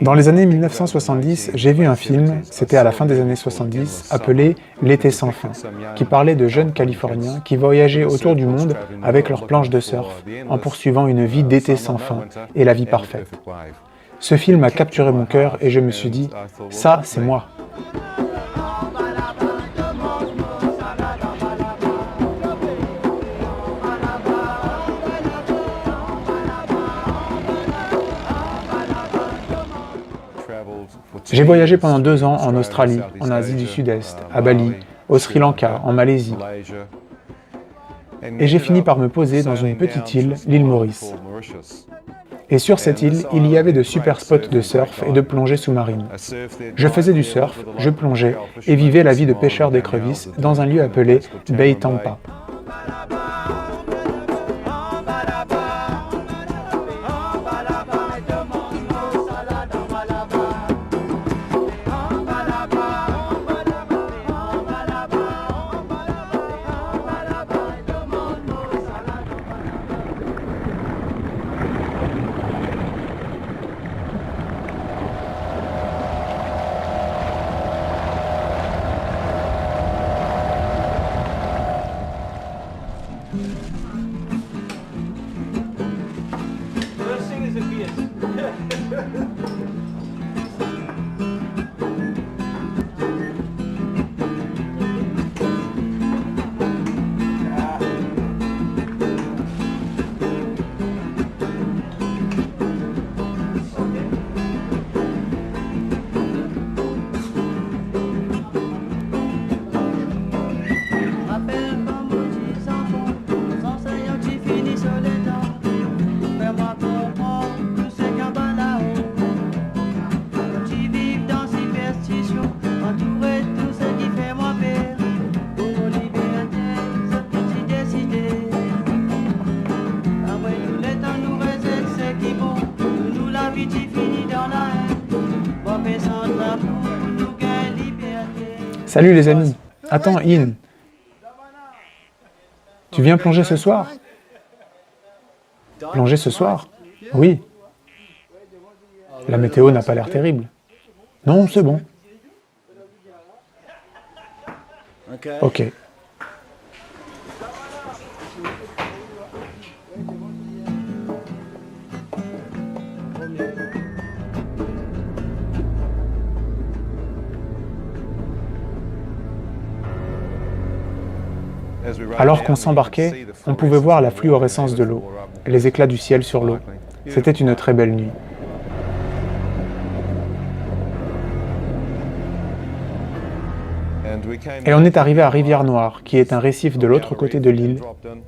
Dans les années 1970, j'ai vu un film, c'était à la fin des années 70, appelé « L'été sans fin », qui parlait de jeunes Californiens qui voyageaient autour du monde avec leurs planches de surf, en poursuivant une vie d'été sans fin et la vie parfaite. Ce film a capturé mon cœur et je me suis dit « ça, c'est moi ». J'ai voyagé pendant 2 ans en Australie, en Asie du Sud-Est, à Bali, au Sri Lanka, en Malaisie. Et j'ai fini par me poser dans une petite île, l'île Maurice. Et sur cette île, il y avait de super spots de surf et de plongée sous-marine. Je faisais du surf, je plongeais et vivais la vie de pêcheur d'écrevisses dans un lieu appelé Bay Tampa. Salut les amis. Attends, In. Tu viens plonger ce soir? Plonger ce soir? Oui. La météo n'a pas l'air terrible. Non, c'est bon. Ok. Alors qu'on s'embarquait, on pouvait voir la fluorescence de l'eau, les éclats du ciel sur l'eau. C'était une très belle nuit. Et on est arrivé à Rivière-Noire, qui est un récif de l'autre côté de l'île.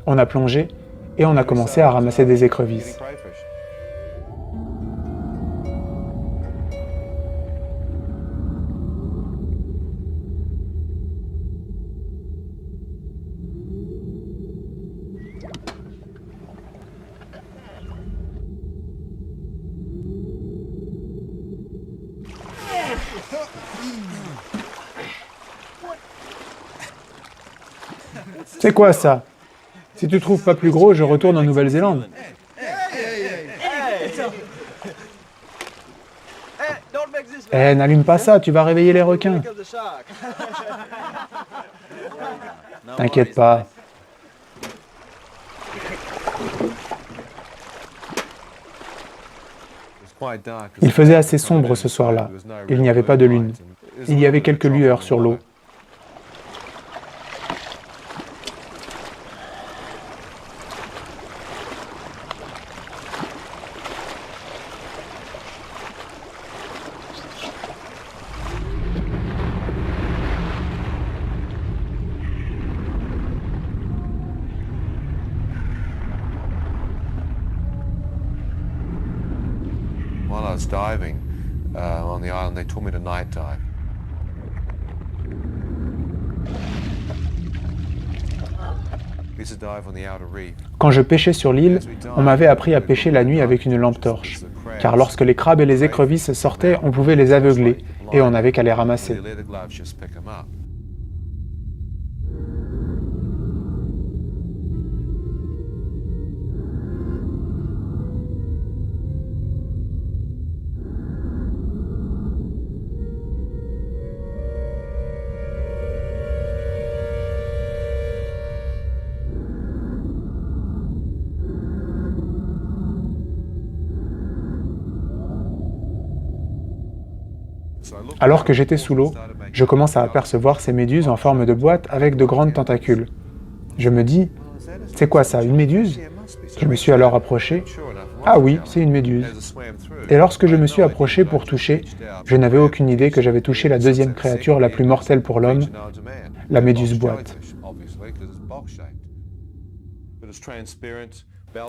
On a plongé et on a commencé à ramasser des écrevisses. C'est quoi ça? Si tu trouves pas plus gros, je retourne en Nouvelle-Zélande. Eh, n'allume pas ça, tu vas réveiller les requins. T'inquiète pas. Il faisait assez sombre ce soir-là. Il n'y avait pas de lune. Il y avait quelques lueurs sur l'eau. While I was diving on the island, they told me to night dive. We used to dive on the outer reef. Quand je pêchais sur l'île, on m'avait appris à pêcher la nuit avec une lampe torche, car lorsque les crabes et les écrevisses sortaient, on pouvait les aveugler, et on n'avait qu'à les ramasser. The leather gloves just pick them up. Alors que j'étais sous l'eau, je commence à apercevoir ces méduses en forme de boîte avec de grandes tentacules. Je me dis, c'est quoi ça, une méduse? Je me suis alors approché. Ah oui, c'est une méduse. Et lorsque je me suis approché pour toucher, je n'avais aucune idée que j'avais touché la deuxième créature la plus mortelle pour l'homme, la méduse boîte.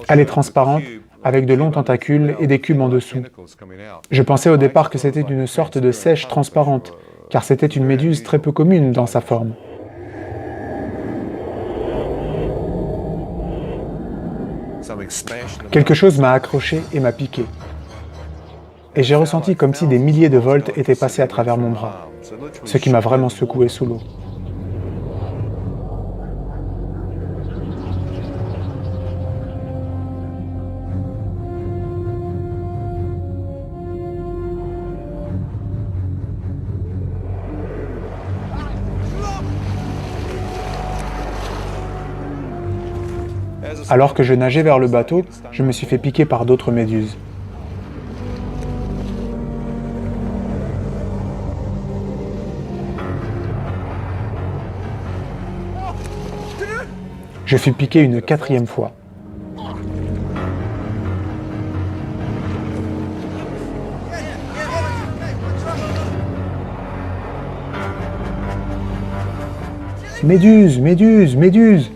Elle est transparente, avec de longs tentacules et des cubes en dessous. Je pensais au départ que c'était une sorte de seiche transparente, car c'était une méduse très peu commune dans sa forme. Quelque chose m'a accroché et m'a piqué. Et j'ai ressenti comme si des milliers de volts étaient passés à travers mon bras, ce qui m'a vraiment secoué sous l'eau. Alors que je nageais vers le bateau, je me suis fait piquer par d'autres méduses. Je fus piqué une 4e fois. Méduse, méduse, méduse!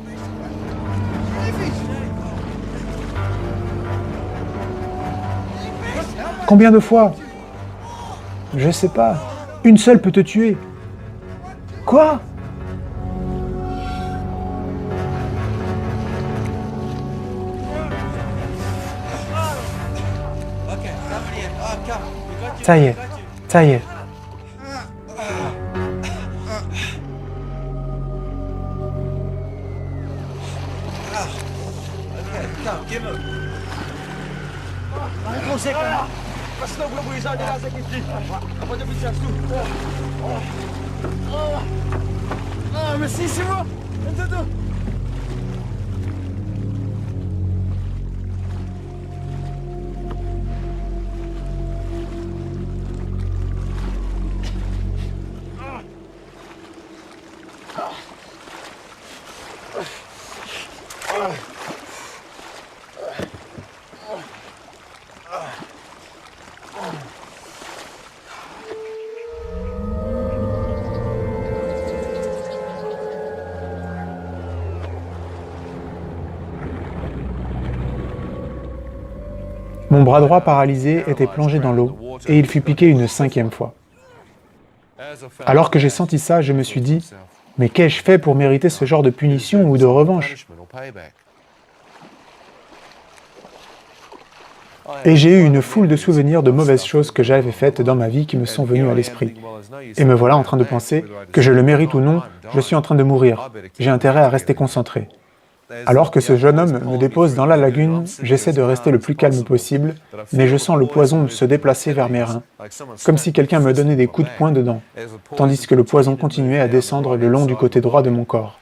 Combien de fois? Je sais pas. Une seule peut te tuer. Quoi? Ça y est, ça y est. Mon bras droit paralysé était plongé dans l'eau et il fut piqué une 5e fois. Alors que j'ai senti ça, je me suis dit, mais qu'ai-je fait pour mériter ce genre de punition ou de revanche? Et j'ai eu une foule de souvenirs de mauvaises choses que j'avais faites dans ma vie qui me sont venus à l'esprit. Et me voilà en train de penser que je le mérite ou non, je suis en train de mourir. J'ai intérêt à rester concentré. Alors que ce jeune homme me dépose dans la lagune, j'essaie de rester le plus calme possible, mais je sens le poison se déplacer vers mes reins, comme si quelqu'un me donnait des coups de poing dedans, tandis que le poison continuait à descendre le long du côté droit de mon corps.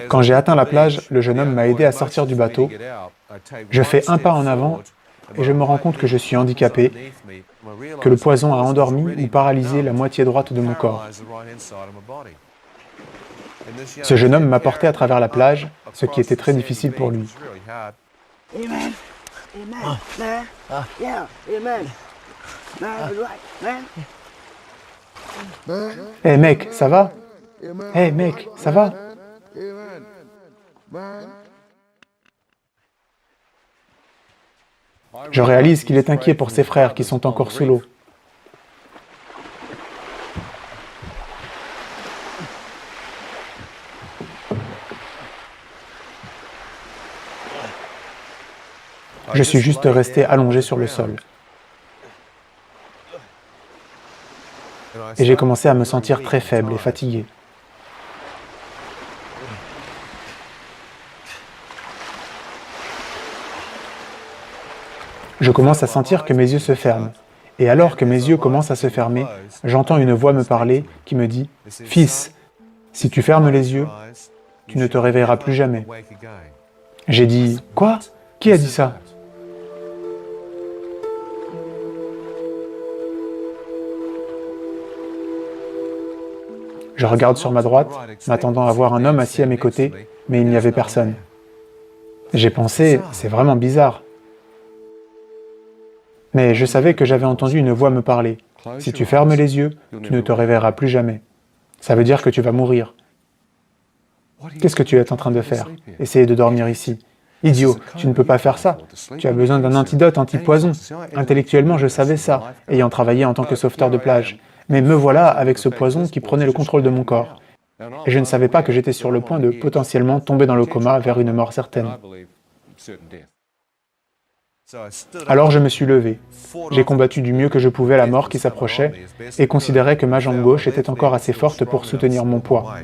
Quand j'ai atteint la plage, le jeune homme m'a aidé à sortir du bateau. Je fais un pas en avant et je me rends compte que je suis handicapé, que le poison a endormi ou paralysé la moitié droite de mon corps. Ce jeune homme m'a porté à travers la plage, ce qui était très difficile pour lui. Hé mec, ça va? Hé mec, ça va? Je réalise qu'il est inquiet pour ses frères qui sont encore sous l'eau. Je suis juste resté allongé sur le sol. Et j'ai commencé à me sentir très faible et fatigué. Je commence à sentir que mes yeux se ferment. Et alors que mes yeux commencent à se fermer, j'entends une voix me parler qui me dit « Fils, si tu fermes les yeux, tu ne te réveilleras plus jamais. » J'ai dit « Quoi? Qui a dit ça ?» Je regarde sur ma droite, m'attendant à voir un homme assis à mes côtés, mais il n'y avait personne. J'ai pensé, c'est vraiment bizarre. Mais je savais que j'avais entendu une voix me parler. Si tu fermes les yeux, tu ne te réveilleras plus jamais. Ça veut dire que tu vas mourir. Qu'est-ce que tu es en train de faire? Essayer de dormir ici. Idiot, tu ne peux pas faire ça. Tu as besoin d'un antidote anti-poison. Intellectuellement, je savais ça, ayant travaillé en tant que sauveteur de plage. Mais me voilà avec ce poison qui prenait le contrôle de mon corps. Et je ne savais pas que j'étais sur le point de potentiellement tomber dans le coma vers une mort certaine. Alors je me suis levé. J'ai combattu du mieux que je pouvais la mort qui s'approchait et considérais que ma jambe gauche était encore assez forte pour soutenir mon poids.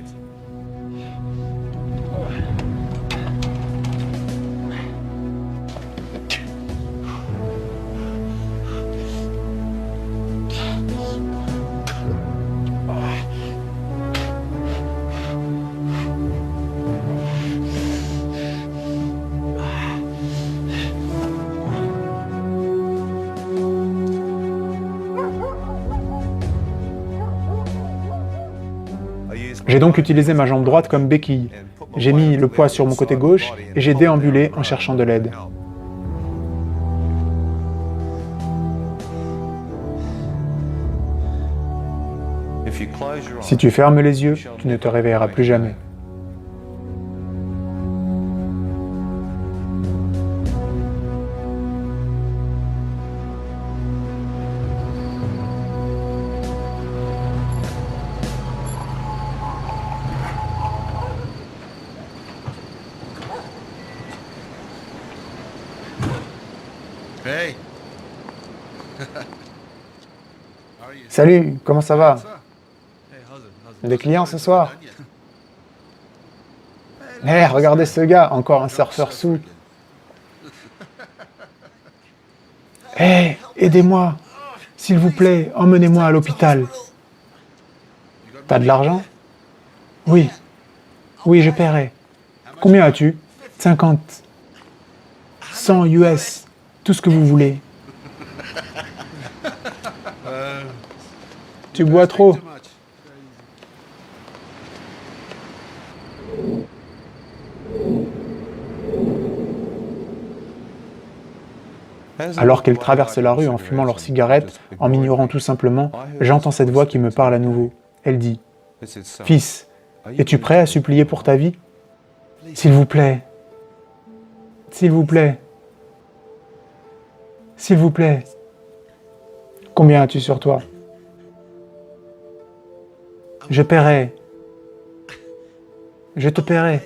J'ai donc utilisé ma jambe droite comme béquille. J'ai mis le poids sur mon côté gauche et j'ai déambulé en cherchant de l'aide. Si tu fermes les yeux, tu ne te réveilleras plus jamais. Hey. Salut, comment ça va? Des clients ce soir? Eh, regardez ce gars, encore un surfeur sous. Eh, aidez-moi. S'il vous plaît, emmenez-moi à l'hôpital. T'as de l'argent? Oui. Oui, je paierai. Combien as-tu? 50. 100 US. Tout ce que vous voulez. Tu bois trop. Alors qu'ils traversent la rue en fumant leurs cigarettes, en m'ignorant tout simplement, j'entends cette voix qui me parle à nouveau. Elle dit « Fils, es-tu prêt à supplier pour ta vie? S'il vous plaît. S'il vous plaît. S'il vous plaît. Combien as-tu sur toi? Je paierai. Je te paierai.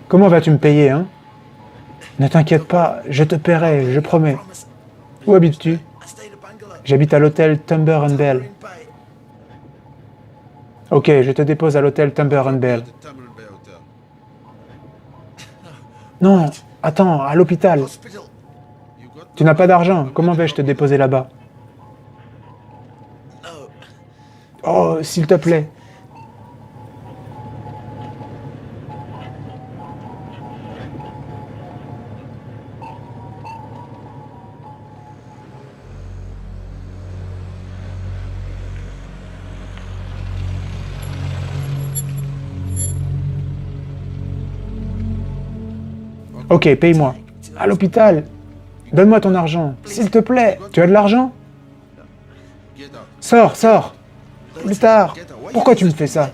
Comment vas-tu me payer, hein? Ne t'inquiète pas, je te paierai, je promets. Où habites-tu? J'habite à l'hôtel Tumber and Bell. Ok, je te dépose à l'hôtel Tumber and Bell. Non, attends, à l'hôpital. Tu n'as pas d'argent, comment vais-je te déposer là-bas? Oh, s'il te plaît. Ok, paye-moi. À l'hôpital. Donne-moi ton argent, s'il te plaît. Tu as de l'argent? Sors, sors. Plus tard. Pourquoi tu me fais ça?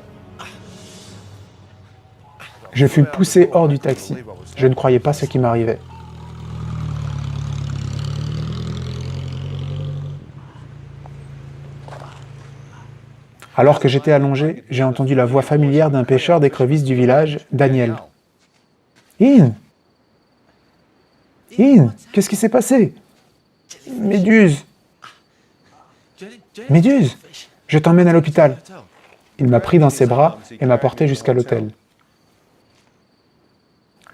Je fus poussé hors du taxi. Je ne croyais pas ce qui m'arrivait. Alors que j'étais allongé, j'ai entendu la voix familière d'un pêcheur d'écrevisses du village, Daniel. « Ian! Ian, qu'est-ce qui s'est passé? Méduse! Méduse! Je t'emmène à l'hôpital. » Il m'a pris dans ses bras et m'a porté jusqu'à l'hôtel.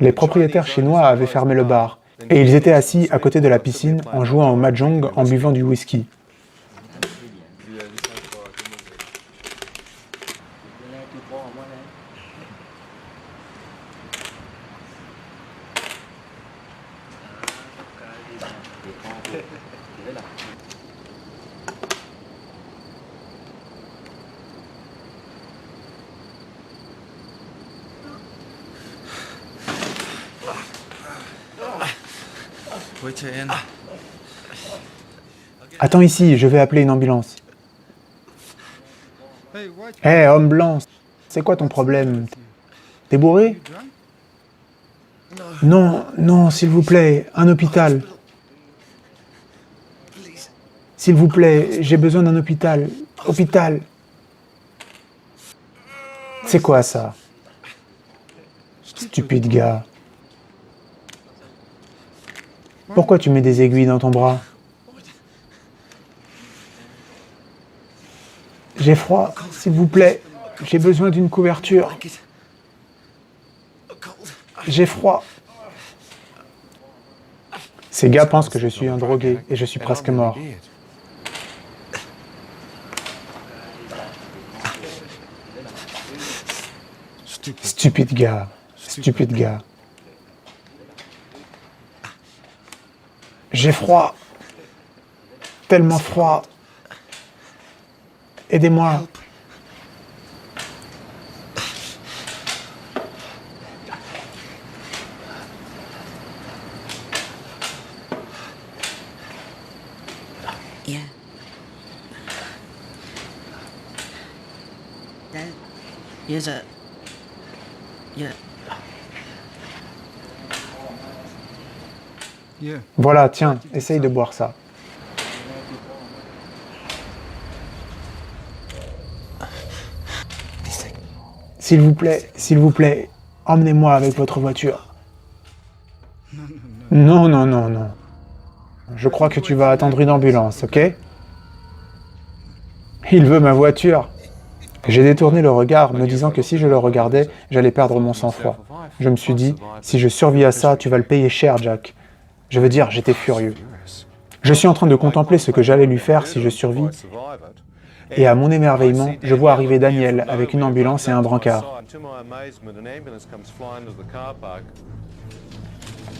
Les propriétaires chinois avaient fermé le bar, et ils étaient assis à côté de la piscine en jouant au mahjong en buvant du whisky. Attends ici, je vais appeler une ambulance. Hé, homme blanc, c'est quoi ton problème? T'es bourré? Non, non, s'il vous plaît, un hôpital. S'il vous plaît, j'ai besoin d'un hôpital. Hôpital. C'est quoi ça? Stupide gars. Pourquoi tu mets des aiguilles dans ton bras? J'ai froid, s'il vous plaît. J'ai besoin d'une couverture. J'ai froid. Ces gars pensent que je suis un drogué et je suis presque mort. Stupide gars. Stupide gars. J'ai froid. Tellement froid. Aidez-moi. Yeah. Dad, here's a... Yeah. Voilà, tiens, essaye de boire ça. S'il vous plaît, emmenez-moi avec votre voiture. Non, non, non, non. Je crois que tu vas attendre une ambulance, ok? Il veut ma voiture. J'ai détourné le regard, me disant que si je le regardais, j'allais perdre mon sang-froid. Je me suis dit, si je survis à ça, tu vas le payer cher, Jack. Je veux dire, j'étais furieux. Je suis en train de contempler ce que j'allais lui faire si je survis. Et à mon émerveillement, je vois arriver Daniel avec une ambulance et un brancard.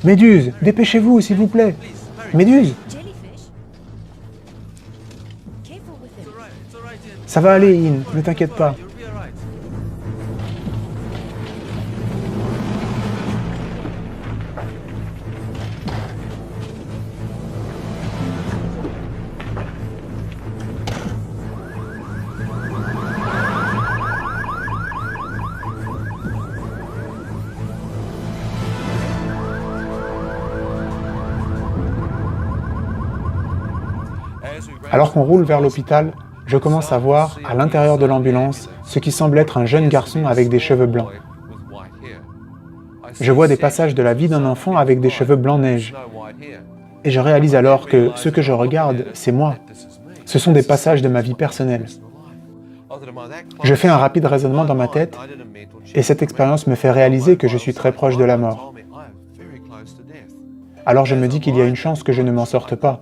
Méduse, dépêchez-vous, s'il vous plaît. Méduse, ça va aller, In, ne t'inquiète pas. Alors qu'on roule vers l'hôpital, je commence à voir, à l'intérieur de l'ambulance, ce qui semble être un jeune garçon avec des cheveux blancs. Je vois des passages de la vie d'un enfant avec des cheveux blanc neige. Et je réalise alors que ce que je regarde, c'est moi. Ce sont des passages de ma vie personnelle. Je fais un rapide raisonnement dans ma tête, et cette expérience me fait réaliser que je suis très proche de la mort. Alors je me dis qu'il y a une chance que je ne m'en sorte pas.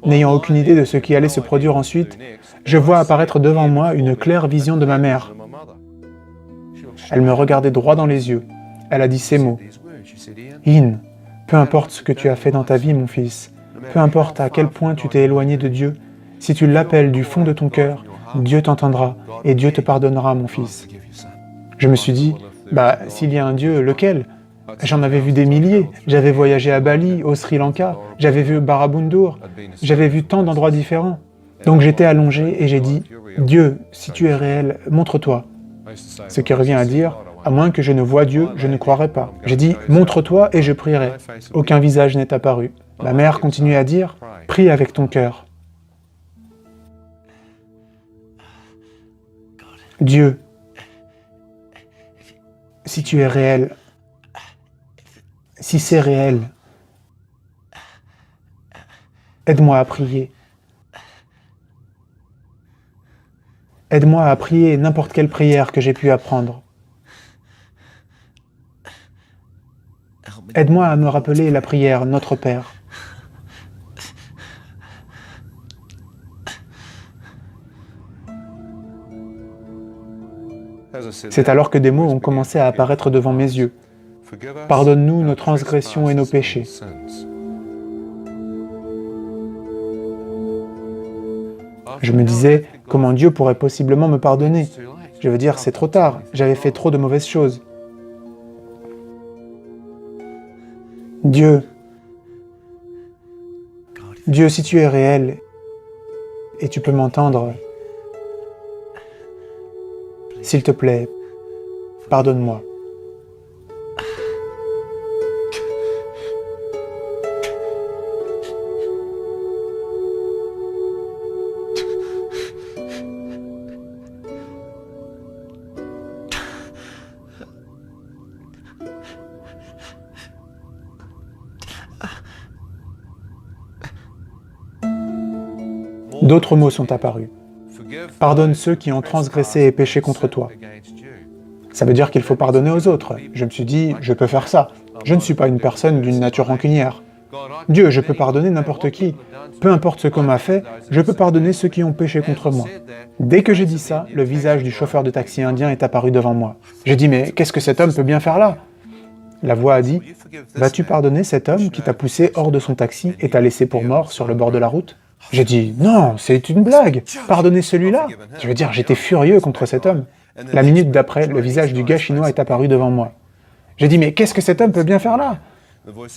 N'ayant aucune idée de ce qui allait se produire ensuite, je vois apparaître devant moi une claire vision de ma mère. Elle me regardait droit dans les yeux. Elle a dit ces mots. « In, peu importe ce que tu as fait dans ta vie, mon fils, peu importe à quel point tu t'es éloigné de Dieu, si tu l'appelles du fond de ton cœur, Dieu t'entendra et Dieu te pardonnera, mon fils. » Je me suis dit, s'il y a un Dieu, lequel ? J'en avais vu des milliers. J'avais voyagé à Bali, au Sri Lanka, j'avais vu Barabundur, j'avais vu tant d'endroits différents. Donc j'étais allongé et j'ai dit, Dieu, si tu es réel, montre-toi. Ce qui revient à dire, à moins que je ne voie Dieu, je ne croirai pas. J'ai dit, montre-toi et je prierai. Aucun visage n'est apparu. Ma mère continuait à dire, prie avec ton cœur. Dieu, si tu es réel, si c'est réel, aide-moi à prier. Aide-moi à prier n'importe quelle prière que j'ai pu apprendre. Aide-moi à me rappeler la prière Notre Père. C'est alors que des mots ont commencé à apparaître devant mes yeux. Pardonne-nous nos transgressions et nos péchés. Je me disais, comment Dieu pourrait possiblement me pardonner? Je veux dire, c'est trop tard, j'avais fait trop de mauvaises choses. Dieu, si tu es réel et tu peux m'entendre, s'il te plaît, pardonne-moi. D'autres mots sont apparus. Pardonne ceux qui ont transgressé et péché contre toi. Ça veut dire qu'il faut pardonner aux autres. Je me suis dit, je peux faire ça. Je ne suis pas une personne d'une nature rancunière. Dieu, je peux pardonner n'importe qui. Peu importe ce qu'on m'a fait, je peux pardonner ceux qui ont péché contre moi. Dès que j'ai dit ça, le visage du chauffeur de taxi indien est apparu devant moi. J'ai dit, mais qu'est-ce que cet homme peut bien faire là? La voix a dit, vas-tu pardonner cet homme qui t'a poussé hors de son taxi et t'a laissé pour mort sur le bord de la route? J'ai dit, non, c'est une blague, pardonnez celui-là. Je veux dire, j'étais furieux contre cet homme. La minute d'après, le visage du gars chinois est apparu devant moi. J'ai dit, mais qu'est-ce que cet homme peut bien faire là?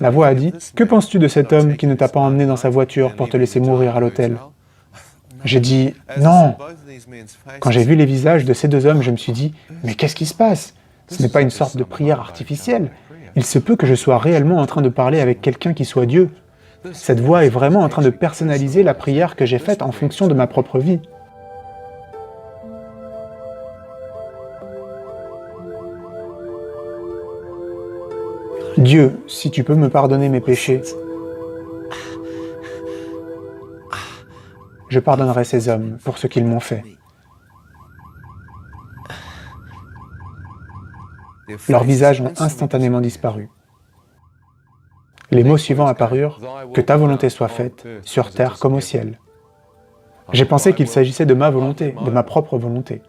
La voix a dit, que penses-tu de cet homme qui ne t'a pas emmené dans sa voiture pour te laisser mourir à l'hôtel? J'ai dit, non. Quand j'ai vu les visages de ces deux hommes, je me suis dit, mais qu'est-ce qui se passe? Ce n'est pas une sorte de prière artificielle. Il se peut que je sois réellement en train de parler avec quelqu'un qui soit Dieu. Cette voix est vraiment en train de personnaliser la prière que j'ai faite en fonction de ma propre vie. Dieu, si tu peux me pardonner mes péchés, je pardonnerai ces hommes pour ce qu'ils m'ont fait. Leurs visages ont instantanément disparu. Les mots suivants apparurent, « Que ta volonté soit faite, sur terre comme au ciel ». J'ai pensé qu'il s'agissait de ma volonté, de ma propre volonté.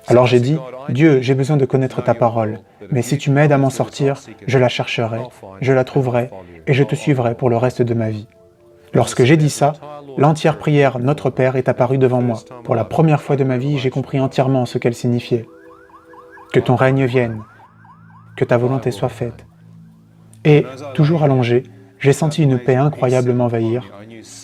Alors j'ai dit, « Dieu, j'ai besoin de connaître ta parole, mais si tu m'aides à m'en sortir, je la chercherai, je la trouverai, et je te suivrai pour le reste de ma vie. » Lorsque j'ai dit ça, l'entière prière « Notre Père » est apparue devant moi. Pour la première fois de ma vie, j'ai compris entièrement ce qu'elle signifiait. Que ton règne vienne, que ta volonté soit faite. Et, toujours allongé, j'ai senti une paix incroyable m'envahir.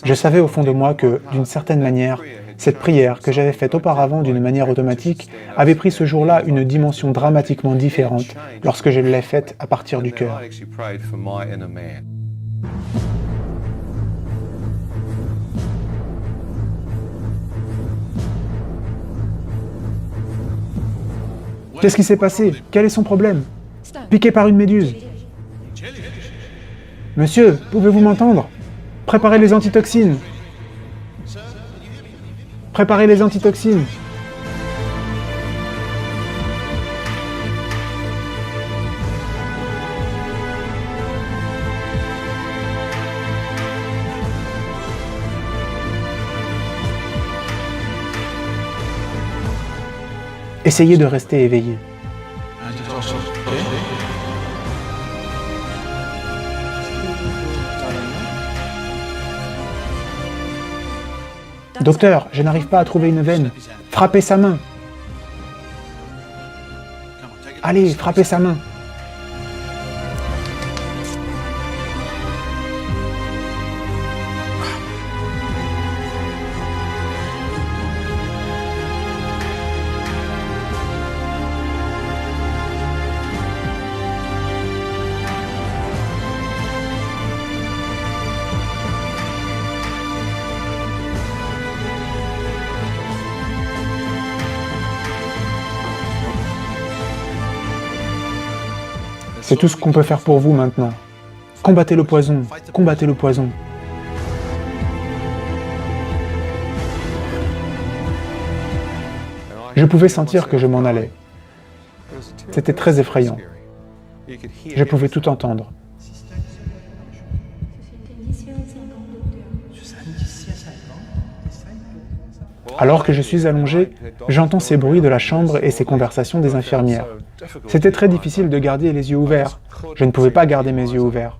Je savais au fond de moi que, d'une certaine manière, cette prière que j'avais faite auparavant d'une manière automatique avait pris ce jour-là une dimension dramatiquement différente lorsque je l'ai faite à partir du cœur. Qu'est-ce qui s'est passé? Quel est son problème? Piqué par une méduse. Monsieur, pouvez-vous m'entendre? Préparez les antitoxines. Préparez les antitoxines. Essayez de rester éveillé. Docteur, je n'arrive pas à trouver une veine. Frappez sa main. Allez, frappez sa main. C'est tout ce qu'on peut faire pour vous maintenant. Combattez le poison, combattez le poison. Je pouvais sentir que je m'en allais. C'était très effrayant. Je pouvais tout entendre. Alors que je suis allongé, j'entends ces bruits de la chambre et ces conversations des infirmières. C'était très difficile de garder les yeux ouverts. Je ne pouvais pas garder mes yeux ouverts.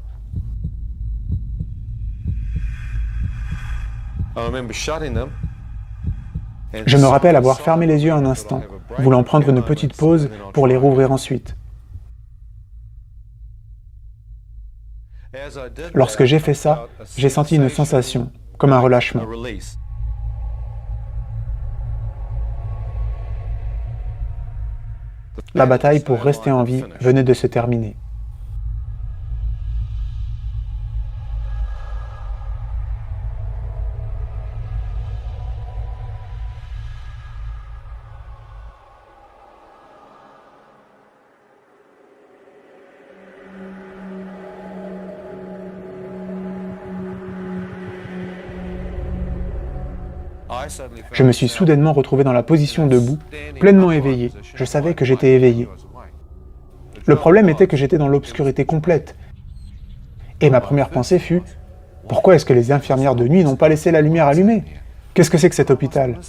Je me rappelle avoir fermé les yeux un instant, voulant prendre une petite pause pour les rouvrir ensuite. Lorsque j'ai fait ça, j'ai senti une sensation, comme un relâchement. La bataille pour rester en vie venait de se terminer. Je me suis soudainement retrouvé dans la position debout, pleinement éveillé. Je savais que j'étais éveillé. Le problème était que j'étais dans l'obscurité complète. Et ma première pensée fut, pourquoi est-ce que les infirmières de nuit n'ont pas laissé la lumière allumée? Qu'est-ce que c'est que cet hôpital?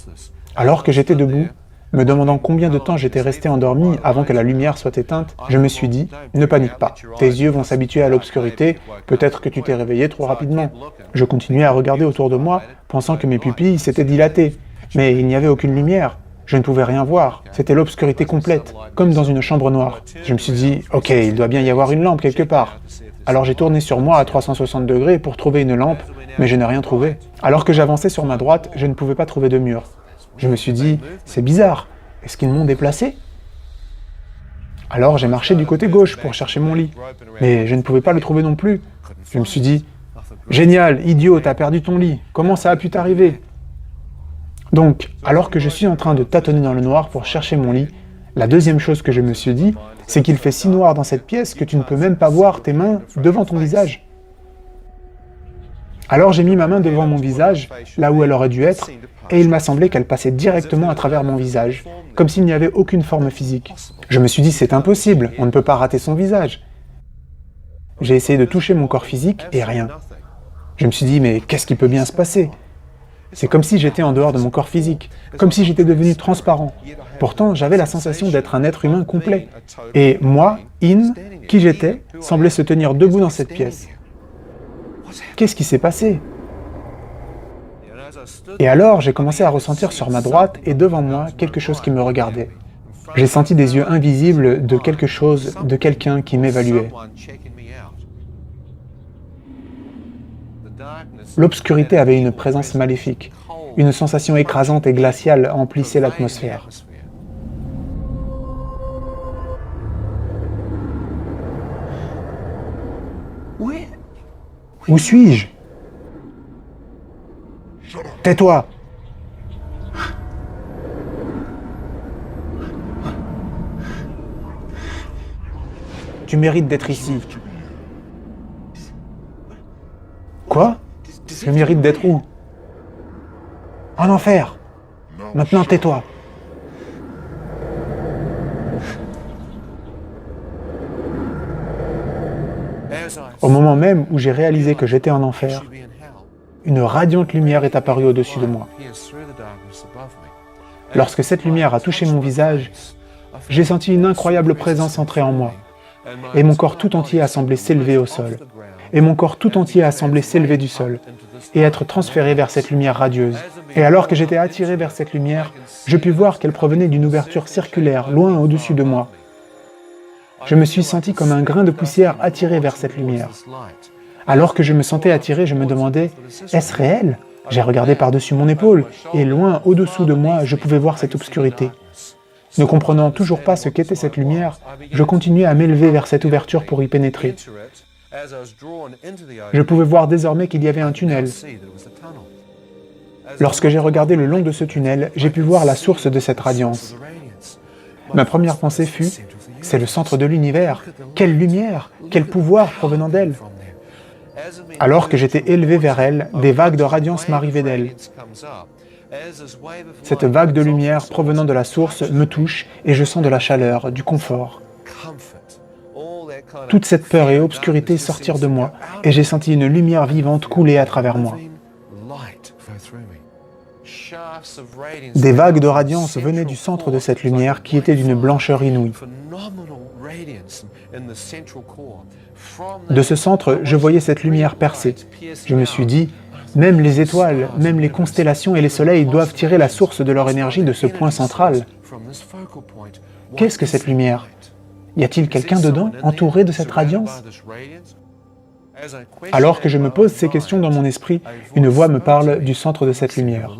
Alors que j'étais debout, me demandant combien de temps j'étais resté endormi avant que la lumière soit éteinte, je me suis dit, ne panique pas, tes yeux vont s'habituer à l'obscurité, peut-être que tu t'es réveillé trop rapidement. Je continuais à regarder autour de moi, pensant que mes pupilles s'étaient dilatées. Mais il n'y avait aucune lumière, je ne pouvais rien voir, c'était l'obscurité complète, comme dans une chambre noire. Je me suis dit, ok, il doit bien y avoir une lampe quelque part. Alors j'ai tourné sur moi à 360 degrés pour trouver une lampe, mais je n'ai rien trouvé. Alors que j'avançais sur ma droite, je ne pouvais pas trouver de mur. Je me suis dit, c'est bizarre, est-ce qu'ils m'ont déplacé? Alors j'ai marché du côté gauche pour chercher mon lit, mais je ne pouvais pas le trouver non plus. Je me suis dit, génial, idiot, t'as perdu ton lit, comment ça a pu t'arriver? Donc, alors que je suis en train de tâtonner dans le noir pour chercher mon lit, la deuxième chose que je me suis dit, c'est qu'il fait si noir dans cette pièce que tu ne peux même pas voir tes mains devant ton visage. Alors j'ai mis ma main devant mon visage, là où elle aurait dû être, et il m'a semblé qu'elle passait directement à travers mon visage, comme s'il n'y avait aucune forme physique. Je me suis dit, c'est impossible, on ne peut pas rater son visage. J'ai essayé de toucher mon corps physique et rien. Je me suis dit, mais qu'est-ce qui peut bien se passer? C'est comme si j'étais en dehors de mon corps physique, comme si j'étais devenu transparent. Pourtant, j'avais la sensation d'être un être humain complet. Et moi, qui j'étais, semblait se tenir debout dans cette pièce. Qu'est-ce qui s'est passé? Et alors, j'ai commencé à ressentir sur ma droite et devant moi quelque chose qui me regardait. J'ai senti des yeux invisibles de quelque chose, de quelqu'un qui m'évaluait. L'obscurité avait une présence maléfique. Une sensation écrasante et glaciale emplissait l'atmosphère. Où suis-je? Tais-toi! Tu mérites d'être ici. Quoi? Je mérite d'être où? En enfer! Maintenant tais-toi! Au moment même où j'ai réalisé que j'étais en enfer, une radiante lumière est apparue au-dessus de moi. Lorsque cette lumière a touché mon visage, j'ai senti une incroyable présence entrer en moi, et mon corps tout entier a semblé s'élever au sol, et mon corps tout entier a semblé s'élever du sol, et être transféré vers cette lumière radieuse. Et alors que j'étais attiré vers cette lumière, je pus voir qu'elle provenait d'une ouverture circulaire, loin au-dessus de moi. Je me suis senti comme un grain de poussière attiré vers cette lumière. Alors que je me sentais attiré, je me demandais, est-ce réel? J'ai regardé par-dessus mon épaule, et loin au-dessous de moi, je pouvais voir cette obscurité. Ne comprenant toujours pas ce qu'était cette lumière, je continuais à m'élever vers cette ouverture pour y pénétrer. Je pouvais voir désormais qu'il y avait un tunnel. Lorsque j'ai regardé le long de ce tunnel, j'ai pu voir la source de cette radiance. Ma première pensée fut, c'est le centre de l'univers. Quelle lumière, quel pouvoir provenant d'elle. Alors que j'étais élevé vers elle, des vagues de radiance m'arrivaient d'elle. Cette vague de lumière provenant de la source me touche et je sens de la chaleur, du confort. Toute cette peur et obscurité sortirent de moi et j'ai senti une lumière vivante couler à travers moi. Des vagues de radiance venaient du centre de cette lumière qui était d'une blancheur inouïe. De ce centre, je voyais cette lumière percer. Je me suis dit, même les étoiles, même les constellations et les soleils doivent tirer la source de leur énergie de ce point central. Qu'est-ce que cette lumière? Y a-t-il quelqu'un dedans, entouré de cette radiance? Alors que je me pose ces questions dans mon esprit, une voix me parle du centre de cette lumière.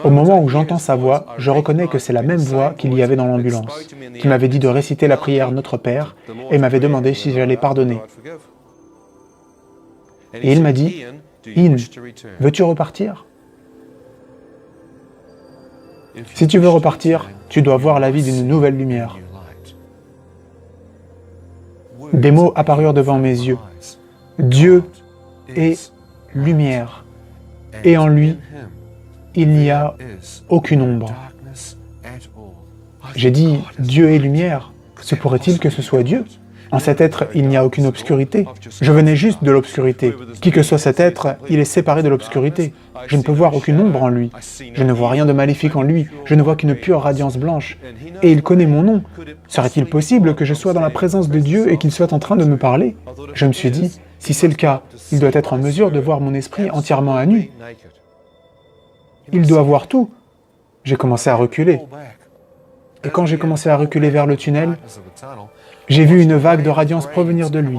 Au moment où j'entends sa voix, je reconnais que c'est la même voix qu'il y avait dans l'ambulance, qui m'avait dit de réciter la prière Notre Père et m'avait demandé si j'allais pardonner. Et il m'a dit, « Ian, veux-tu repartir? Si tu veux repartir, tu dois voir la vie d'une nouvelle lumière. » Des mots apparurent devant mes yeux. Dieu est lumière, et en lui, il n'y a aucune ombre. J'ai dit, Dieu est lumière. Se pourrait-il que ce soit Dieu? En cet être, il n'y a aucune obscurité. Je venais juste de l'obscurité. Qui que soit cet être, il est séparé de l'obscurité. Je ne peux voir aucune ombre en lui. Je ne vois rien de maléfique en lui. Je ne vois qu'une pure radiance blanche. Et il connaît mon nom. Serait-il possible que je sois dans la présence de Dieu et qu'il soit en train de me parler? Je me suis dit, si c'est le cas, il doit être en mesure de voir mon esprit entièrement à nu. Il doit voir tout. J'ai commencé à reculer. Et quand j'ai commencé à reculer vers le tunnel, j'ai vu une vague de radiance provenir de lui.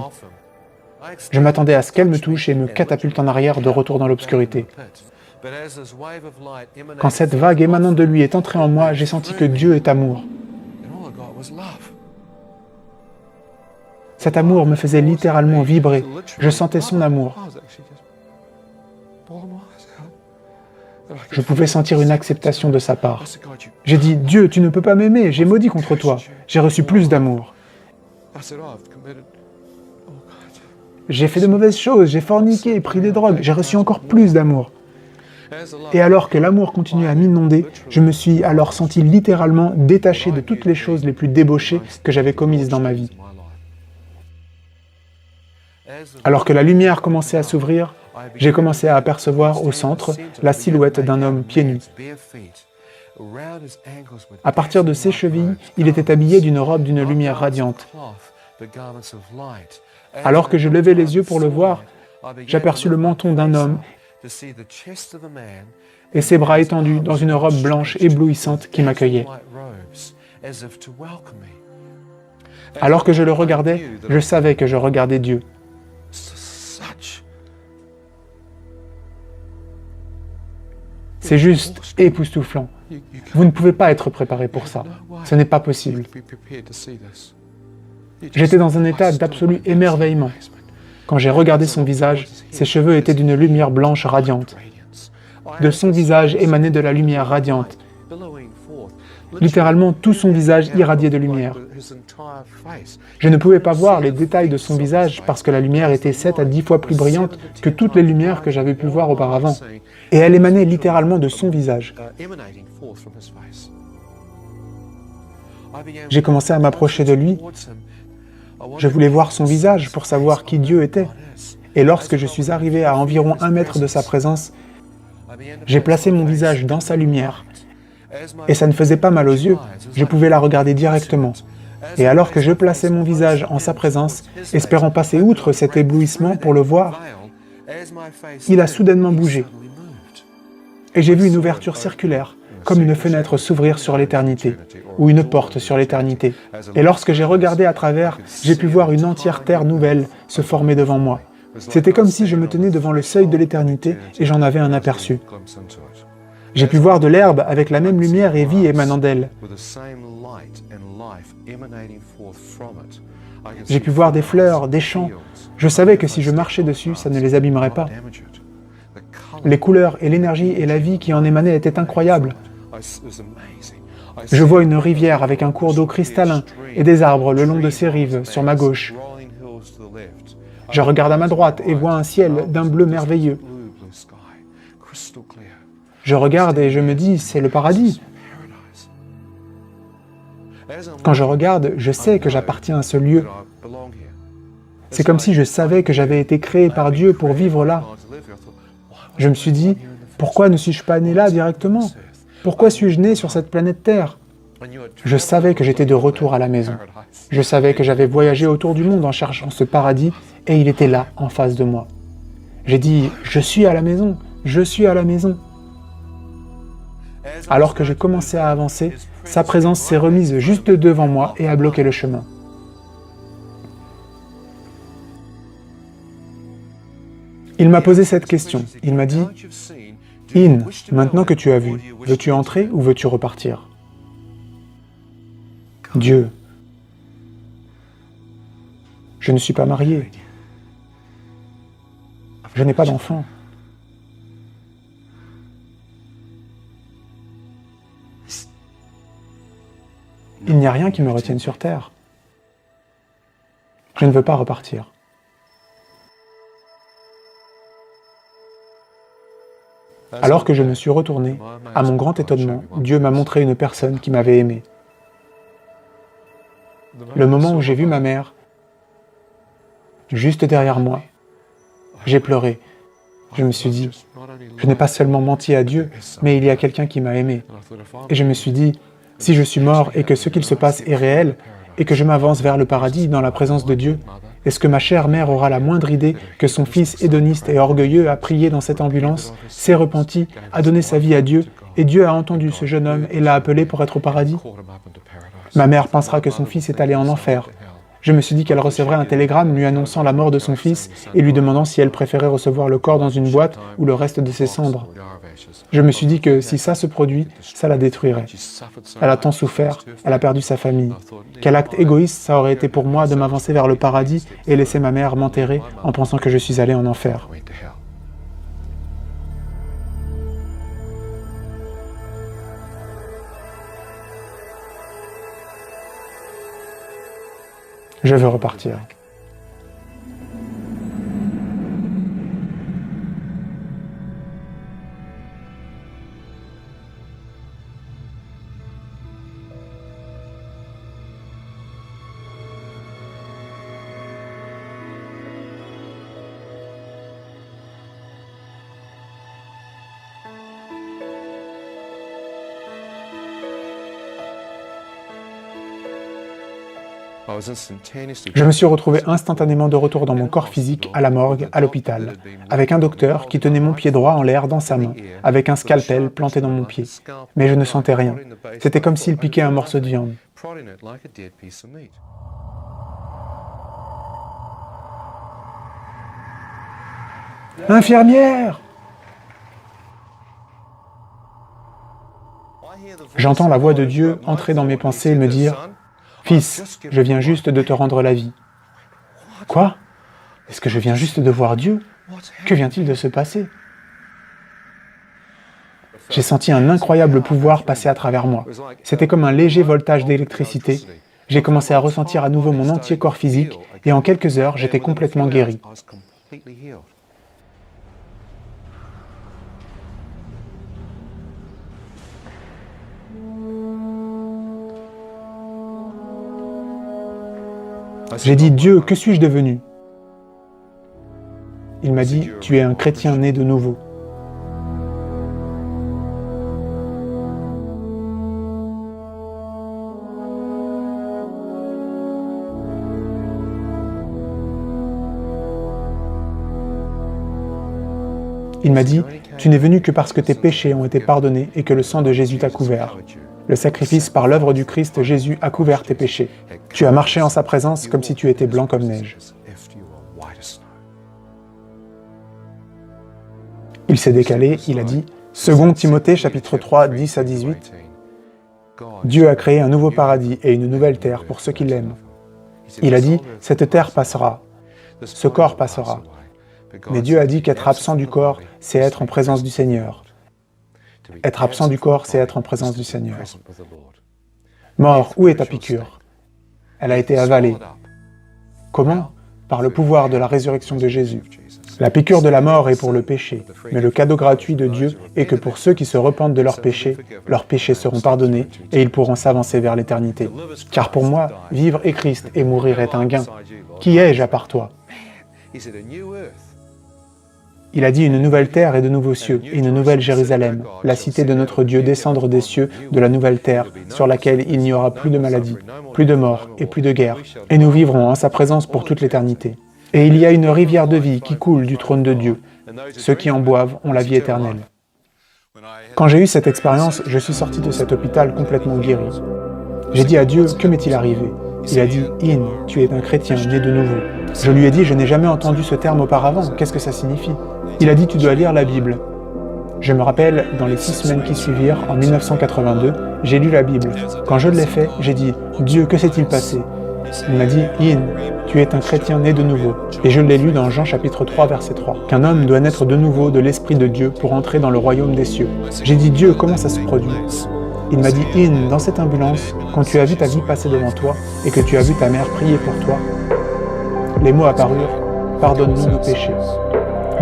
Je m'attendais à ce qu'elle me touche et me catapulte en arrière de retour dans l'obscurité. Quand cette vague émanant de lui est entrée en moi, j'ai senti que Dieu est amour. Cet amour me faisait littéralement vibrer. Je sentais son amour. Je pouvais sentir une acceptation de sa part. J'ai dit, Dieu, tu ne peux pas m'aimer, j'ai maudit contre toi. J'ai reçu plus d'amour. J'ai fait de mauvaises choses, j'ai forniqué, pris des drogues, j'ai reçu encore plus d'amour. Et alors que l'amour continuait à m'inonder, je me suis alors senti littéralement détaché de toutes les choses les plus débauchées que j'avais commises dans ma vie. Alors que la lumière commençait à s'ouvrir, j'ai commencé à apercevoir au centre la silhouette d'un homme pieds nus. À partir de ses chevilles, il était habillé d'une robe d'une lumière radiante. Alors que je levais les yeux pour le voir, j'aperçus le menton d'un homme et ses bras étendus dans une robe blanche éblouissante qui m'accueillait. Alors que je le regardais, je savais que je regardais Dieu. C'est juste époustouflant. Vous ne pouvez pas être préparé pour ça. Ce n'est pas possible. J'étais dans un état d'absolu émerveillement. Quand j'ai regardé son visage, ses cheveux étaient d'une lumière blanche radiante. De son visage émanait de la lumière radiante. Littéralement, tout son visage irradiait de lumière. Je ne pouvais pas voir les détails de son visage parce que la lumière était 7 à 10 fois plus brillante que toutes les lumières que j'avais pu voir auparavant. Et elle émanait littéralement de son visage. J'ai commencé à m'approcher de lui. Je voulais voir son visage pour savoir qui Dieu était. Et lorsque je suis arrivé à environ 1 mètre de sa présence, j'ai placé mon visage dans sa lumière. Et ça ne faisait pas mal aux yeux, je pouvais la regarder directement. Et alors que je plaçais mon visage en sa présence, espérant passer outre cet éblouissement pour le voir, il a soudainement bougé. Et j'ai vu une ouverture circulaire, comme une fenêtre s'ouvrir sur l'éternité, ou une porte sur l'éternité. Et lorsque j'ai regardé à travers, j'ai pu voir une entière terre nouvelle se former devant moi. C'était comme si je me tenais devant le seuil de l'éternité et j'en avais un aperçu. J'ai pu voir de l'herbe avec la même lumière et vie émanant d'elle. J'ai pu voir des fleurs, des champs. Je savais que si je marchais dessus, ça ne les abîmerait pas. Les couleurs et l'énergie et la vie qui en émanaient étaient incroyables. Je vois une rivière avec un cours d'eau cristallin et des arbres le long de ses rives sur ma gauche. Je regarde à ma droite et vois un ciel d'un bleu merveilleux. Je regarde et je me dis, c'est le paradis. Quand je regarde, je sais que j'appartiens à ce lieu. C'est comme si je savais que j'avais été créé par Dieu pour vivre là. Je me suis dit, Pourquoi ne suis-je pas né là directement? Pourquoi suis-je né sur cette planète Terre? Je savais que j'étais de retour à la maison. Je savais que j'avais voyagé autour du monde en cherchant ce paradis et il était là, en face de moi. J'ai dit « Je suis à la maison, je suis à la maison ». Alors que j'ai commencé à avancer, sa présence s'est remise juste devant moi et a bloqué le chemin. Il m'a posé cette question. Il m'a dit « In, maintenant que tu as vu, veux-tu entrer ou veux-tu repartir ?» Dieu, je ne suis pas marié. Je n'ai pas d'enfant. Il n'y a rien qui me retienne sur Terre. Je ne veux pas repartir. Alors que je me suis retourné, à mon grand étonnement, Dieu m'a montré une personne qui m'avait aimé. Le moment où j'ai vu ma mère, juste derrière moi, j'ai pleuré. Je me suis dit, je n'ai pas seulement menti à Dieu, mais il y a quelqu'un qui m'a aimé. Et je me suis dit, si je suis mort et que ce qu'il se passe est réel, et que je m'avance vers le paradis dans la présence de Dieu, est-ce que ma chère mère aura la moindre idée que son fils hédoniste et orgueilleux a prié dans cette ambulance, s'est repenti, a donné sa vie à Dieu, et Dieu a entendu ce jeune homme et l'a appelé pour être au paradis? Ma mère pensera que son fils est allé en enfer. Je me suis dit qu'elle recevrait un télégramme lui annonçant la mort de son fils et lui demandant si elle préférait recevoir le corps dans une boîte ou le reste de ses cendres. Je me suis dit que si ça se produit, ça la détruirait. Elle a tant souffert, elle a perdu sa famille. Quel acte égoïste ça aurait été pour moi de m'avancer vers le paradis et laisser ma mère m'enterrer en pensant que je suis allé en enfer. Je veux repartir. Je me suis retrouvé instantanément de retour dans mon corps physique, à la morgue, à l'hôpital, avec un docteur qui tenait mon pied droit en l'air dans sa main, avec un scalpel planté dans mon pied. Mais je ne sentais rien. C'était comme s'il piquait un morceau de viande. Infirmière! J'entends la voix de Dieu entrer dans mes pensées et me dire « Fils, je viens juste de te rendre la vie. » Quoi? Est-ce que je viens juste de voir Dieu? Que vient-il de se passer? J'ai senti un incroyable pouvoir passer à travers moi. C'était comme un léger voltage d'électricité. J'ai commencé à ressentir à nouveau mon entier corps physique et en quelques heures, j'étais complètement guéri. J'ai dit, Dieu, que suis-je devenu? Il m'a dit, tu es un chrétien né de nouveau. Il m'a dit, tu n'es venu que parce que tes péchés ont été pardonnés et que le sang de Jésus t'a couvert. Le sacrifice par l'œuvre du Christ Jésus a couvert tes péchés. Tu as marché en sa présence comme si tu étais blanc comme neige. Il s'est décalé, il a dit, 2 Timothée chapitre 3, 10 à 18, Dieu a créé un nouveau paradis et une nouvelle terre pour ceux qui l'aiment. Il a dit, cette terre passera, ce corps passera. Mais Dieu a dit qu'être absent du corps, c'est être en présence du Seigneur. Être absent du corps, c'est être en présence du Seigneur. Mort, où est ta piqûre? Elle a été avalée. Comment? Par le pouvoir de la résurrection de Jésus. La piqûre de la mort est pour le péché, mais le cadeau gratuit de Dieu est que pour ceux qui se repentent de leurs péchés seront pardonnés et ils pourront s'avancer vers l'éternité. Car pour moi, vivre est Christ et mourir est un gain. Qui ai-je à part toi? Il a dit une nouvelle terre et de nouveaux cieux, et une nouvelle Jérusalem, la cité de notre Dieu descendre des cieux de la nouvelle terre, sur laquelle il n'y aura plus de maladie, plus de mort et plus de guerre, et nous vivrons en sa présence pour toute l'éternité. Et il y a une rivière de vie qui coule du trône de Dieu. Ceux qui en boivent ont la vie éternelle. Quand j'ai eu cette expérience, je suis sorti de cet hôpital complètement guéri. J'ai dit à Dieu, que m'est-il arrivé? Il a dit, In, tu es un chrétien né de nouveau. Je lui ai dit, je n'ai jamais entendu ce terme auparavant, qu'est-ce que ça signifie? Il a dit, tu dois lire la Bible. Je me rappelle, dans les 6 semaines qui suivirent, en 1982, j'ai lu la Bible. Quand je l'ai fait, j'ai dit, Dieu, que s'est-il passé? Il m'a dit, In, tu es un chrétien né de nouveau. Et je l'ai lu dans Jean chapitre 3, verset 3, qu'un homme doit naître de nouveau de l'Esprit de Dieu pour entrer dans le royaume des cieux. J'ai dit, Dieu, comment ça se produit? Il m'a dit, In, dans cette ambulance, quand tu as vu ta vie passer devant toi et que tu as vu ta mère prier pour toi, les mots apparurent, pardonne-nous nos péchés.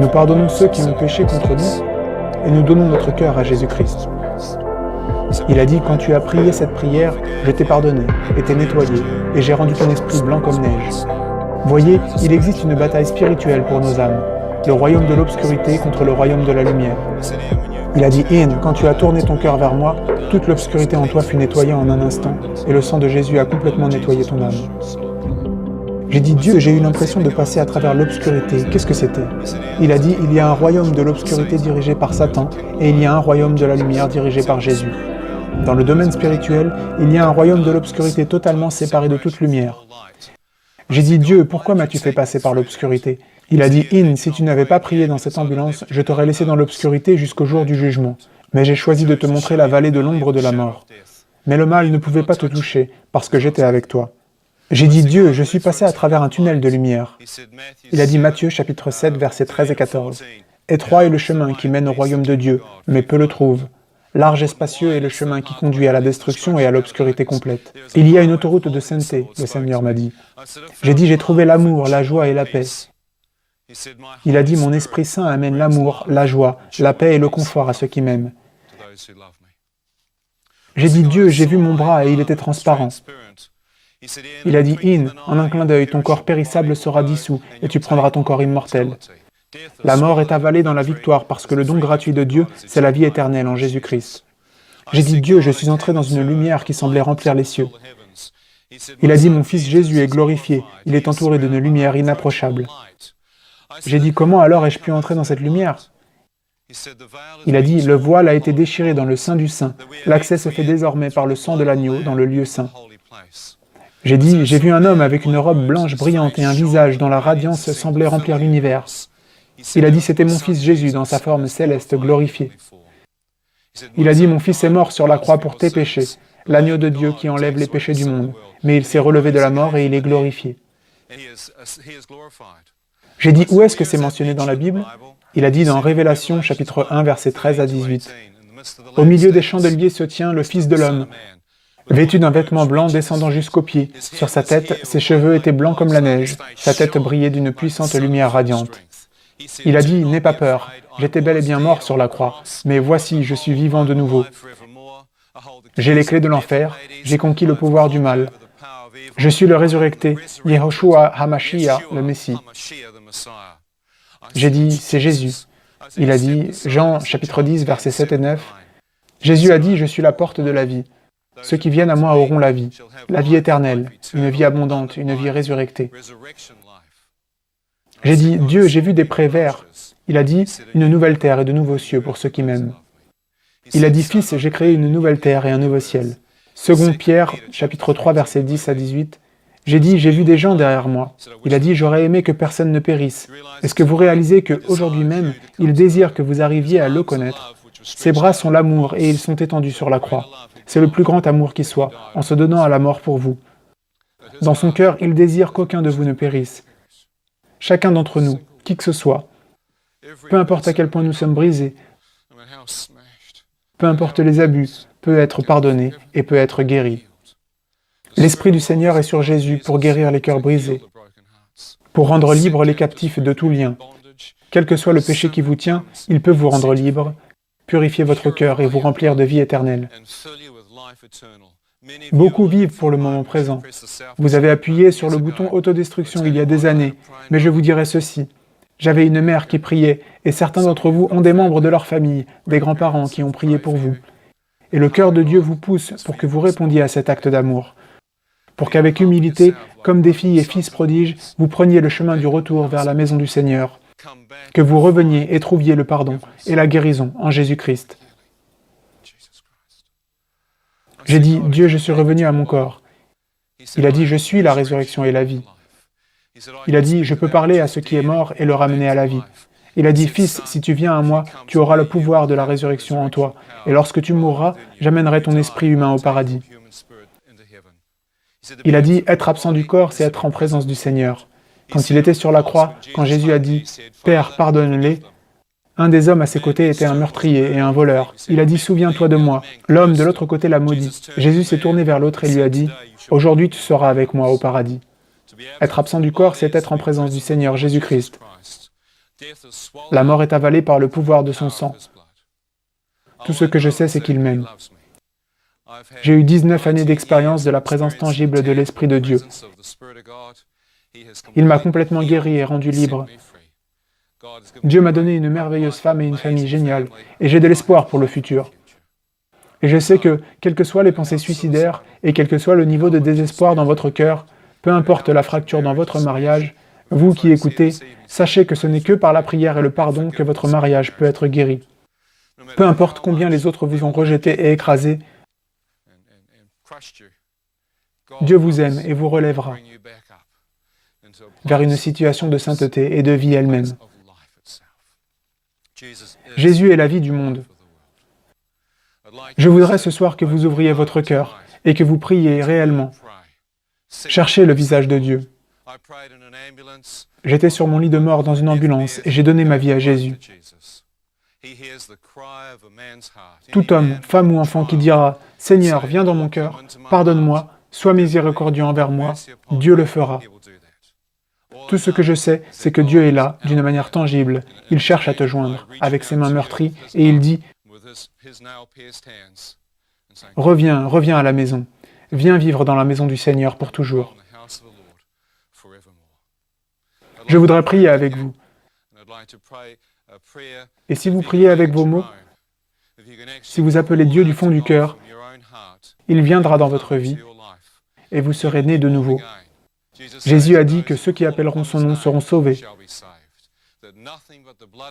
Nous pardonnons ceux qui ont péché contre nous et nous donnons notre cœur à Jésus-Christ. Il a dit, quand tu as prié cette prière, je t'ai pardonné et t'ai nettoyé et j'ai rendu ton esprit blanc comme neige. Voyez, il existe une bataille spirituelle pour nos âmes, le royaume de l'obscurité contre le royaume de la lumière. Il a dit, In, quand tu as tourné ton cœur vers moi, toute l'obscurité en toi fut nettoyée en un instant et le sang de Jésus a complètement nettoyé ton âme. J'ai dit, Dieu, j'ai eu l'impression de passer à travers l'obscurité. Qu'est-ce que c'était? Il a dit, il y a un royaume de l'obscurité dirigé par Satan et il y a un royaume de la lumière dirigé par Jésus. Dans le domaine spirituel, il y a un royaume de l'obscurité totalement séparé de toute lumière. J'ai dit, Dieu, pourquoi m'as-tu fait passer par l'obscurité? Il a dit, In, si tu n'avais pas prié dans cette ambulance, je t'aurais laissé dans l'obscurité jusqu'au jour du jugement. Mais j'ai choisi de te montrer la vallée de l'ombre de la mort. Mais le mal ne pouvait pas te toucher, parce que j'étais avec toi. J'ai dit, Dieu, je suis passé à travers un tunnel de lumière. Il a dit, Matthieu chapitre 7, versets 13 et 14. Étroit est le chemin qui mène au royaume de Dieu, mais peu le trouvent. Large et spacieux est le chemin qui conduit à la destruction et à l'obscurité complète. Il y a une autoroute de sainteté, le Seigneur m'a dit. J'ai dit, j'ai trouvé l'amour, la joie et la paix. Il a dit, mon Esprit Saint amène l'amour, la joie, la paix et le confort à ceux qui m'aiment. J'ai dit, Dieu, j'ai vu mon bras et il était transparent. Il a dit, In, en un clin d'œil, ton corps périssable sera dissous et tu prendras ton corps immortel. La mort est avalée dans la victoire parce que le don gratuit de Dieu, c'est la vie éternelle en Jésus-Christ. J'ai dit, Dieu, je suis entré dans une lumière qui semblait remplir les cieux. Il a dit, mon fils Jésus est glorifié, il est entouré d'une lumière inapprochable. J'ai dit, comment alors ai-je pu entrer dans cette lumière? Il a dit, le voile a été déchiré dans le sein du saint. L'accès se fait désormais par le sang de l'agneau dans le lieu saint. J'ai dit, j'ai vu un homme avec une robe blanche brillante et un visage dont la radiance semblait remplir l'univers. Il a dit, c'était mon fils Jésus dans sa forme céleste glorifiée. Il a dit, mon fils est mort sur la croix pour tes péchés, l'agneau de Dieu qui enlève les péchés du monde, mais il s'est relevé de la mort et il est glorifié. J'ai dit, où est-ce que c'est mentionné dans la Bible? Il a dit dans Révélation, chapitre 1, versets 13 à 18. Au milieu des chandeliers se tient le Fils de l'homme, vêtu d'un vêtement blanc descendant jusqu'aux pieds. Sur sa tête, ses cheveux étaient blancs comme la neige, sa tête brillait d'une puissante lumière radiante. Il a dit, n'aie pas peur, j'étais bel et bien mort sur la croix, mais voici, je suis vivant de nouveau. J'ai les clés de l'enfer, j'ai conquis le pouvoir du mal. Je suis le résurrecté, Yehoshua HaMashiach, le Messie. J'ai dit, c'est Jésus. Il a dit, Jean, chapitre 10, versets 7 et 9, Jésus a dit, je suis la porte de la vie. Ceux qui viennent à moi auront la vie éternelle, une vie abondante, une vie résurrectée. J'ai dit, Dieu, j'ai vu des prés verts. Il a dit, une nouvelle terre et de nouveaux cieux pour ceux qui m'aiment. Il a dit, Fils, j'ai créé une nouvelle terre et un nouveau ciel. Seconde Pierre, chapitre 3, versets 10 à 18. J'ai dit, j'ai vu des gens derrière moi. Il a dit, j'aurais aimé que personne ne périsse. Est-ce que vous réalisez qu'aujourd'hui même, il désire que vous arriviez à le connaître? Ses bras sont l'amour et ils sont étendus sur la croix. C'est le plus grand amour qui soit, en se donnant à la mort pour vous. Dans son cœur, il désire qu'aucun de vous ne périsse. Chacun d'entre nous, qui que ce soit, peu importe à quel point nous sommes brisés, peu importe les abus, peut être pardonné et peut être guéri. L'Esprit du Seigneur est sur Jésus pour guérir les cœurs brisés, pour rendre libres les captifs de tout lien. Quel que soit le péché qui vous tient, il peut vous rendre libre, purifier votre cœur et vous remplir de vie éternelle. Beaucoup vivent pour le moment présent. Vous avez appuyé sur le bouton autodestruction il y a des années, mais je vous dirai ceci. J'avais une mère qui priait, et certains d'entre vous ont des membres de leur famille, des grands-parents qui ont prié pour vous. Et le cœur de Dieu vous pousse pour que vous répondiez à cet acte d'amour. Pour qu'avec humilité, comme des filles et fils prodiges, vous preniez le chemin du retour vers la maison du Seigneur. Que vous reveniez et trouviez le pardon et la guérison en Jésus-Christ. J'ai dit, Dieu, je suis revenu à mon corps. Il a dit, je suis la résurrection et la vie. Il a dit, je peux parler à ce qui est mort et le ramener à la vie. Il a dit, Fils, si tu viens à moi, tu auras le pouvoir de la résurrection en toi. Et lorsque tu mourras, j'amènerai ton esprit humain au paradis. Il a dit, être absent du corps, c'est être en présence du Seigneur. Quand il était sur la croix, quand Jésus a dit, Père, pardonne-les, un des hommes à ses côtés était un meurtrier et un voleur. Il a dit, souviens-toi de moi. L'homme de l'autre côté l'a maudit. Jésus s'est tourné vers l'autre et lui a dit, aujourd'hui tu seras avec moi au paradis. Être absent du corps, c'est être en présence du Seigneur Jésus-Christ. La mort est avalée par le pouvoir de son sang. Tout ce que je sais, c'est qu'il m'aime. J'ai eu 19 années d'expérience de la présence tangible de l'Esprit de Dieu. Il m'a complètement guéri et rendu libre. Dieu m'a donné une merveilleuse femme et une famille géniale, et j'ai de l'espoir pour le futur. Et je sais que, quelles que soient les pensées suicidaires, et quel que soit le niveau de désespoir dans votre cœur, peu importe la fracture dans votre mariage, vous qui écoutez, sachez que ce n'est que par la prière et le pardon que votre mariage peut être guéri. Peu importe combien les autres vous ont rejeté et écrasé, Dieu vous aime et vous relèvera vers une situation de sainteté et de vie elle-même. Jésus est la vie du monde. Je voudrais ce soir que vous ouvriez votre cœur et que vous priez réellement. Cherchez le visage de Dieu. J'étais sur mon lit de mort dans une ambulance et j'ai donné ma vie à Jésus. Tout homme, femme ou enfant qui dira « Seigneur, viens dans mon cœur, pardonne-moi, sois miséricordieux envers moi », Dieu le fera. Tout ce que je sais, c'est que Dieu est là, d'une manière tangible. Il cherche à te joindre, avec ses mains meurtries, et il dit « Reviens, reviens à la maison. Viens vivre dans la maison du Seigneur pour toujours. » Je voudrais prier avec vous. Et si vous priez avec vos mots, si vous appelez Dieu du fond du cœur, il viendra dans votre vie et vous serez nés de nouveau. Jésus a dit que ceux qui appelleront son nom seront sauvés.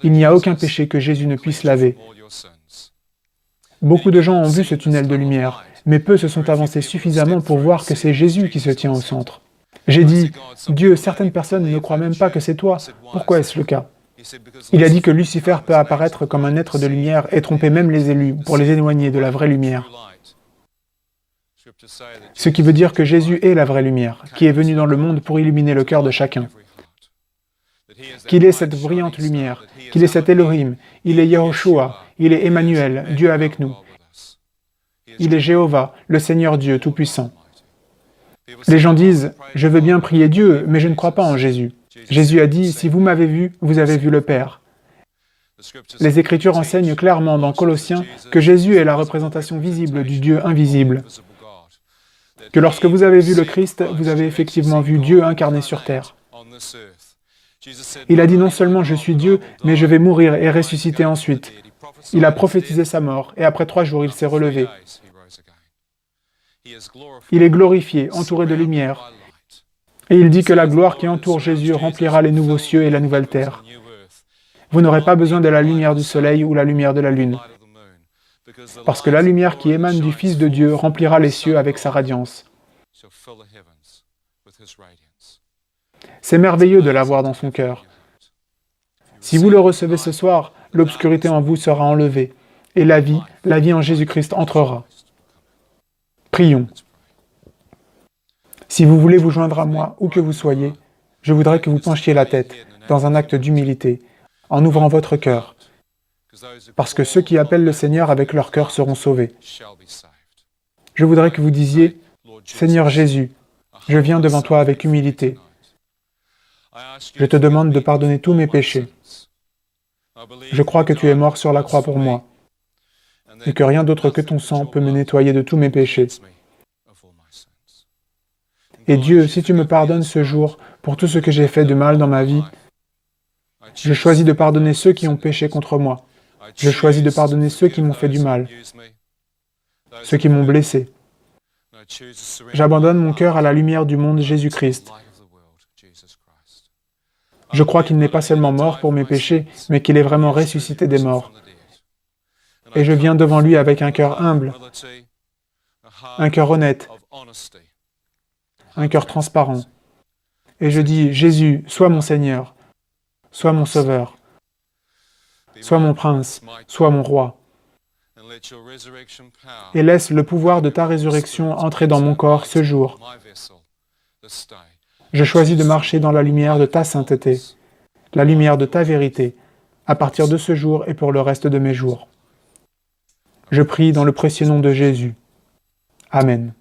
Il n'y a aucun péché que Jésus ne puisse laver. Beaucoup de gens ont vu ce tunnel de lumière, mais peu se sont avancés suffisamment pour voir que c'est Jésus qui se tient au centre. J'ai dit, Dieu, certaines personnes ne croient même pas que c'est toi. Pourquoi est-ce le cas? Il a dit que Lucifer peut apparaître comme un être de lumière et tromper même les élus pour les éloigner de la vraie lumière. Ce qui veut dire que Jésus est la vraie lumière, qui est venue dans le monde pour illuminer le cœur de chacun. Qu'il est cette brillante lumière, qu'il est cet Elohim, il est Yehoshua, il est Emmanuel, Dieu avec nous. Il est Jéhovah, le Seigneur Dieu Tout-Puissant. Les gens disent, je veux bien prier Dieu, mais je ne crois pas en Jésus. Jésus a dit, si vous m'avez vu, vous avez vu le Père. Les Écritures enseignent clairement dans Colossiens que Jésus est la représentation visible du Dieu invisible. Que lorsque vous avez vu le Christ, vous avez effectivement vu Dieu incarné sur terre. Il a dit non seulement je suis Dieu, mais je vais mourir et ressusciter ensuite. Il a prophétisé sa mort, et après 3 jours il s'est relevé. Il est glorifié, entouré de lumière. Et il dit que la gloire qui entoure Jésus remplira les nouveaux cieux et la nouvelle terre. Vous n'aurez pas besoin de la lumière du soleil ou la lumière de la lune. Parce que la lumière qui émane du Fils de Dieu remplira les cieux avec sa radiance. C'est merveilleux de l'avoir dans son cœur. Si vous le recevez ce soir, l'obscurité en vous sera enlevée, et la vie en Jésus-Christ entrera. Prions. Si vous voulez vous joindre à moi, où que vous soyez, je voudrais que vous penchiez la tête, dans un acte d'humilité, en ouvrant votre cœur, parce que ceux qui appellent le Seigneur avec leur cœur seront sauvés. Je voudrais que vous disiez, « Seigneur Jésus, je viens devant toi avec humilité. Je te demande de pardonner tous mes péchés. Je crois que tu es mort sur la croix pour moi, et que rien d'autre que ton sang peut me nettoyer de tous mes péchés. Et Dieu, si tu me pardonnes ce jour pour tout ce que j'ai fait de mal dans ma vie, Je choisis de pardonner ceux qui ont péché contre moi. Je choisis de pardonner ceux qui m'ont fait du mal, ceux qui m'ont blessé. J'abandonne mon cœur à la lumière du monde Jésus-Christ. Je crois qu'il n'est pas seulement mort pour mes péchés, mais qu'il est vraiment ressuscité des morts. Et je viens devant lui avec un cœur humble, un cœur honnête, un cœur transparent. Et je dis, Jésus, sois mon Seigneur, sois mon Sauveur, sois mon Prince, sois mon Roi. Et laisse le pouvoir de ta résurrection entrer dans mon corps ce jour. Je choisis de marcher dans la lumière de ta sainteté, la lumière de ta vérité, à partir de ce jour et pour le reste de mes jours. Je prie dans le précieux nom de Jésus. Amen.